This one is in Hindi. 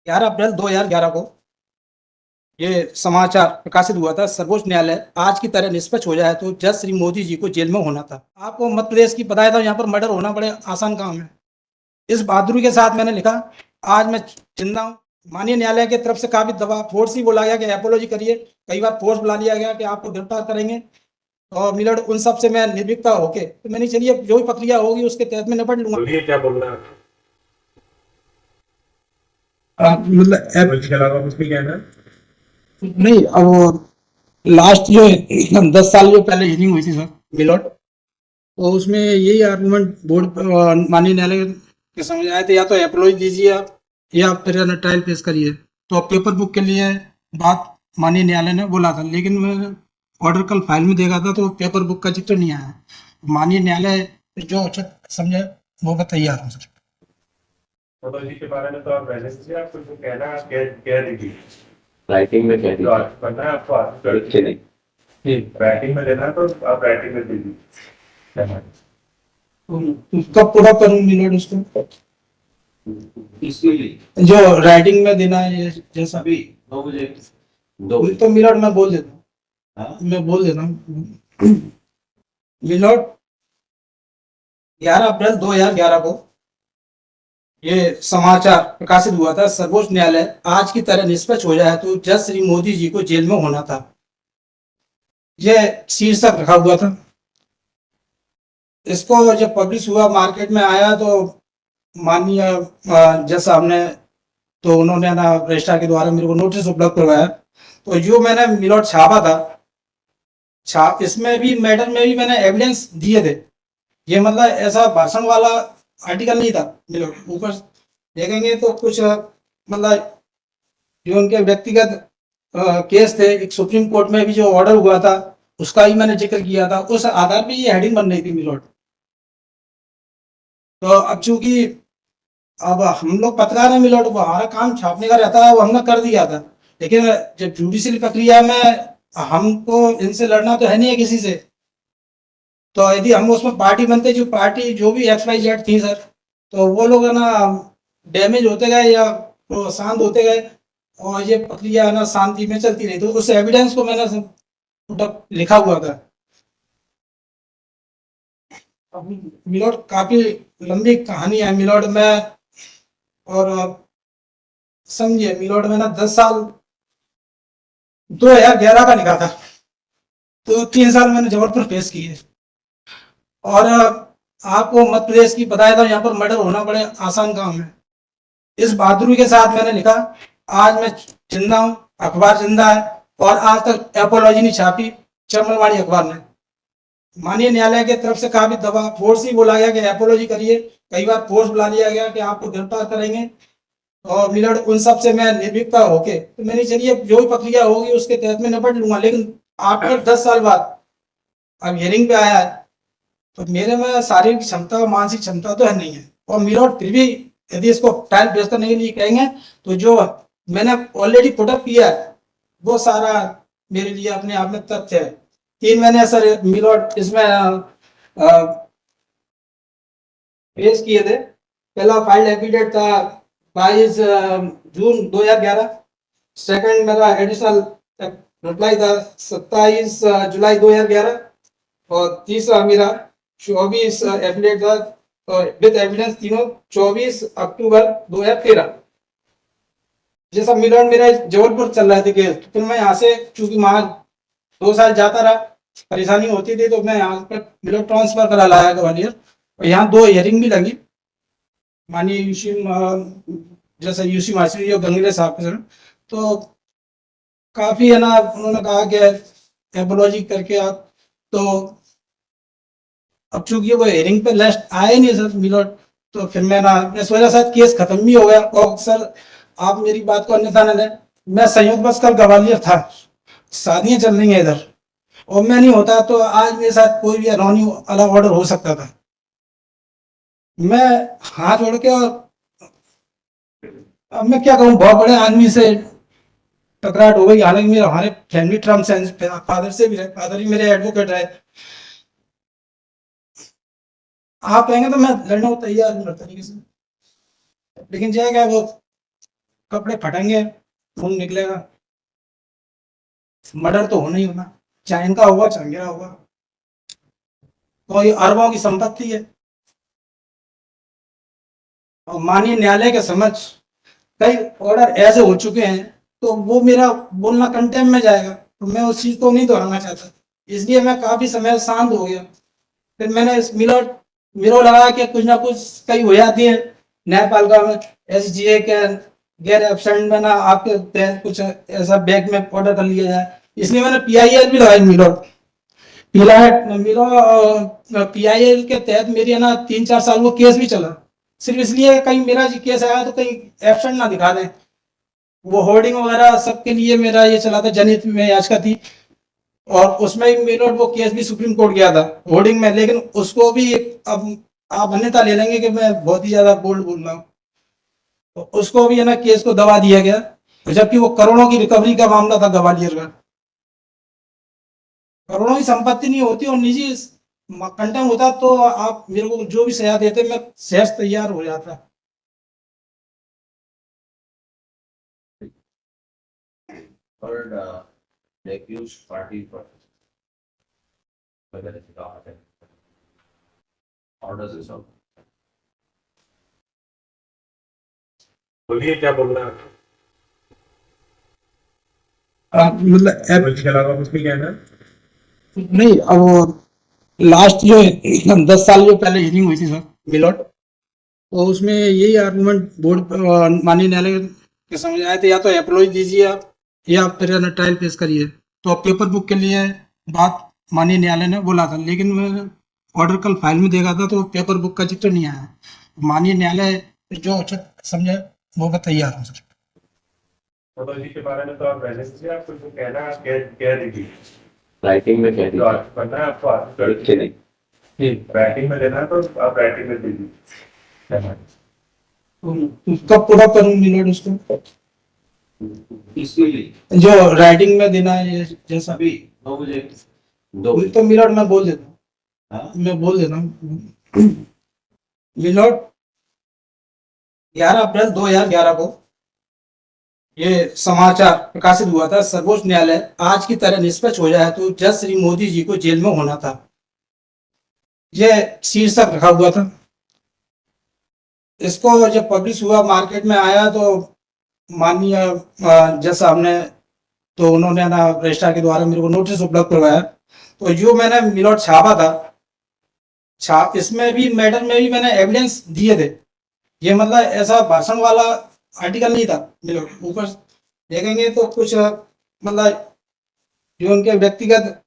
11 अप्रैल 2011 को ये समाचार प्रकाशित हुआ था। सर्वोच्च न्यायालय आज की तरह निष्पक्ष हो जाए तो जज श्री मोदी जी को जेल में होना था। आपको मध्य प्रदेश की बताया था, यहाँ पर मर्डर होना बड़े आसान काम है। इस बहादुरी के साथ मैंने लिखा, आज मैं जिंदा हूँ। माननीय न्यायालय की तरफ से काफी दबाव फोर्स ही बोला गया कि अपोलॉजी करिए। कई बार फोर्स बुला लिया गया कि आपको गिरफ्तार करेंगे, और मिलट उन सब से मैं निर्भीकता होके तो मैंने चलिए जो भी प्रक्रिया होगी उसके तहत में निपट लूंगा। बोलिए क्या बोलना है। मतलब इसके अलावा कुछ नहीं कहना है? नहीं, अब लास्ट जो 10 साल जो पहले हियरिंग हुई थी सर मिलोट, तो उसमें यही आर्गूमेंट बोर्ड माननीय न्यायालय के समझ आए थे, या तो एप्लॉय दीजिए आप, या फिर ट्रायल पेश करिए। तो पेपर बुक के लिए बात माननीय न्यायालय ने बोला था, लेकिन मैं ऑर्डर कल फाइल में देखा था तो पेपर बुक का जिक्र नहीं आया। माननीय न्यायालय जो उचित समझे वो मैं तैयार हूँ सर। फोटोलॉजी के बारे में तो आप पहले से आपको जो कहना है आप कह दीजिए। राइटिंग में कह जो दीजिए, आप करना है आपको आप कर लिख के नहीं। ठीक, राइटिंग में देना है तो आप राइटिंग में दे दीजिए। कब पूरा करूँ मिलोट उसको, इसीलिए जो राइटिंग में देना है जैसा अभी 9 बजे 2 बजे तो मिलोट मैं बोल देता हूँ, हाँ? मैं बोल देता हूँ मिलोट। 11 अप्रैल 2011 को ये समाचार प्रकाशित हुआ था। सर्वोच्च न्यायालय आज की तरह निष्पक्ष हो जाए तो जज श्री मोदी जी को जेल में होना था, यह शीर्षक रखा हुआ था। इसको जब पब्लिश हुआ मार्केट में आया तो माननीय जज साहब ने, तो उन्होंने ना रजिस्ट्रार के द्वारा मेरे को नोटिस उपलब्ध करवाया। तो जो मैंने मिलोट छापा था, इसमें भी मैटर में भी मैंने एविडेंस दिए थे। ये मतलब ऐसा भाषण वाला आर्टिकल नहीं था। मिलोट ऊपर देखेंगे तो कुछ मतलब जो उनके व्यक्तिगत केस थे, एक सुप्रीम कोर्ट में भी जो ऑर्डर हुआ था उसका ही मैंने जिक्र किया था। उस आधार पे ये हेडिंग बन रही थी मिलोट। तो अब चूंकि अब हम लोग पत्रकार हैं मिलोट, वो हमारा काम छापने का रहता है, वो हमने कर दिया था। लेकिन जब जुडिशियल प्रक्रिया में हमको इनसे लड़ना तो है नहीं है किसी से, तो यदि हम उसमें पार्टी बनते, जो पार्टी जो भी XYZ थी सर, तो वो लोग है ना डैमेज होते गए या वो शांत होते गए, और ये प्रक्रिया है ना शांति में चलती रही। तो उस एविडेंस को मैंने सब लिखा हुआ था। अब मिलोट काफी लंबी कहानी है मिलोट में, और समझिए मिलोट में ना 10 साल 2011 का लिखा था, तो 3 साल मैंने जबलपुर फेस किए। और आपको मध्य प्रदेश की बताया था, यहाँ पर मर्डर होना बड़े आसान काम है। इस बहादुरी के साथ मैंने लिखा, आज मैं जिंदा हूँ, अखबार जिंदा है, और आज तक एपोलॉजी नहीं छापी चमनवाड़ी अखबार ने। माननीय न्यायालय की तरफ से काफी दबाव फोर्स ही बोला गया कि एपोलॉजी करिए। कई बार फोर्स बुला लिया गया कि आपको गिरफ्तार करेंगे, और मिलट उन सब से मैं निर्भीकता होके तो मैंने चलिए जो भी प्रक्रिया होगी उसके तहत में निपट लूंगा। लेकिन आफ्टर 10 साल बाद अब हियरिंग पे आया है, तो मेरे में शारीरिक क्षमता और मानसिक क्षमता तो है नहीं है। और मिलोट फिर भी यदि इसको टाइम वेस्ट करने के लिए कहेंगे तो जो मैंने ऑलरेडी पुटअप किया है वो सारा मेरे लिए अपने आप में तथ्य है। 3 महीने सर मिलोट इसमें पेश किए थे। पहला फाइल एफिडेविट था 22 जून 2011। सेकंड मेरा एडिशनल रिप्लाई था 27 जुलाई 2011। और तीसरा मेरा 24 एफिडेविट था विद एविडेंस, तीनों 24 अक्टूबर 2013। जैसा मिलन मेरा जबलपुर चल रहा था केस, तो फिर मैं यहाँ से चूंकि वहां 2 साल जाता रहा, परेशानी होती थी, तो मैं यहाँ पर मिलन ट्रांसफर करा लाया ग्वालियर। और यहाँ 2 हियरिंग भी लगी माननीय यूसी, जैसे यूसी मास्टर और गंगले साहब के सर। तो काफी है ना उन्होंने कहा कि एपोलॉजी करके आप, तो अब चूंकि वो हियरिंग पे लास्ट आए नहीं सर मिलोट, तो फिर मैं ना इस वजह से केस खत्म भी हो गया। और सर आप मेरी बात को अन्यथा न लें, मैं संयोगवश कल ग्वालियर था, शादियां चल रही हैं इधर, और मैं नहीं होता तो आज मेरे साथ कोई भी अनहोनी वाला ऑर्डर हो सकता था। मैं हाथ जोड़ के, और अब मैं क्या कहूँ, बहुत बड़े आदमी से टकराट हो गई। हालांकि मेरे हमारे फैमिली टर्म्स हैं, फादर से भी रहे, फादर ही मेरे एडवोकेट रहे। आप कहेंगे तो मैं लड़ने को तैयार हूँ हर तरीके से, लेकिन जाएगा वो कपड़े फटेंगे, खून निकलेगा, मर्डर तो होना ही होना, चाहे इनका होगा चाहे मेरा होगा। तो ये अरबों की संपत्ति है और माननीय न्यायालय के समक्ष कई ऑर्डर ऐसे हो चुके हैं, तो वो मेरा बोलना कंटेम्प में जाएगा, तो मैं उस चीज को नहीं दोहराना चाहता, इसलिए मैं काफी समय शांत हो गया। फिर मैंने इस मिलो लगा के कुछ ना कुछ कई हो जाती है न्यायपालिका में, SGA के गैर एबसेंट में ना आपके तहत कुछ ऐसा बैग में ऑर्डर कर लिया जाए, इसलिए मैंने PIL भी लगाई। PIL के तहत मेरी है ना 3-4 साल वो केस भी चला, सिर्फ इसलिए कहीं मेरा जी केस आया तो कहीं एबसेंट ना दिखा दें। वो होर्डिंग वगैरह सबके लिए मेरा ये चला था, जनहित में याचिका थी, और उसमें भी मेरा वो केस भी सुप्रीम कोर्ट गया था होर्डिंग में, लेकिन उसको भी अब आप अन्यथा ले लेंगे कि मैं बहुत ही ज्यादा बोल्ड बोल रहा हूँ, तो उसको भी है ना केस को दबा दिया गया, जबकि वो करोड़ों की रिकवरी का मामला था ग्वालियर का। करोड़ों की संपत्ति नहीं होती और निजी कंटेम होता तो आप मेरे को जो भी सजा देते मैं सहज तैयार हो जाता। Heard the accused party for whether it's got it. Orders is out. बोलिए क्या बोलना है? मतलब इसके अलावा कुछ नहीं कहना? नहीं, अब लास्ट जो 10 साल जो पहले हियरिंग हुई थी सर मिलोट, तो उसमें यही आर्गूमेंट बोर्ड माननीय न्यायालय के समझ आए थे, या तो अप्रोच दीजिए आप या फिर है ना ट्रायल पेश करिए। तो पेपर बुक के लिए बात माननीय न्यायालय ने बोला था, लेकिन मैं ऑर्डर कल फाइल में देखा था तो पेपर बुक का जिक्र नहीं आया। माननीय न्यायालय जो उचित समझे वो मैं तैयार हूँ सर। फोटोलॉजी के बारे में तो आप पहले से आपको जो कहना है आप कह दीजिए। राइटिंग में कह जो आज दीजिए। पढ़ना है आपको आज के नहीं। राइटिंग में लेना है तो आप राइटिंग में दीजिए। कब पूरा करूँ मिलोट उसको, इसके लिए जो राइटिंग में देना है ये जैसा अभी 9 बजे 2 बजे। तो मिलोट मैं बोल देता हूँ, हाँ? मैं बोल देता हूँ मिलोट 11 अप्रैल 2011 को ये समाचार प्रकाशित हुआ था, सर्वोच्च न्यायालय आज की तरह निष्पक्ष हो जाए तो जज श्री मोदी जी को जेल में होना था, यह शीर्षक रखा हुआ था। इसको जब पब्लिश हुआ मार्केट में आया तो माननीय जज साहब ने, तो उन्होंने ना रजिस्ट्रार के द्वारा मेरे को नोटिस उपलब्ध करवाया, तो जो मैंने मिलोट छापा था इसमें भी मैटर में भी मैंने एविडेंस दिए थे, ये मतलब ऐसा भाषण वाला आर्टिकल नहीं था। मिलोट ऊपर देखेंगे तो कुछ मतलब जो उनके व्यक्तिगत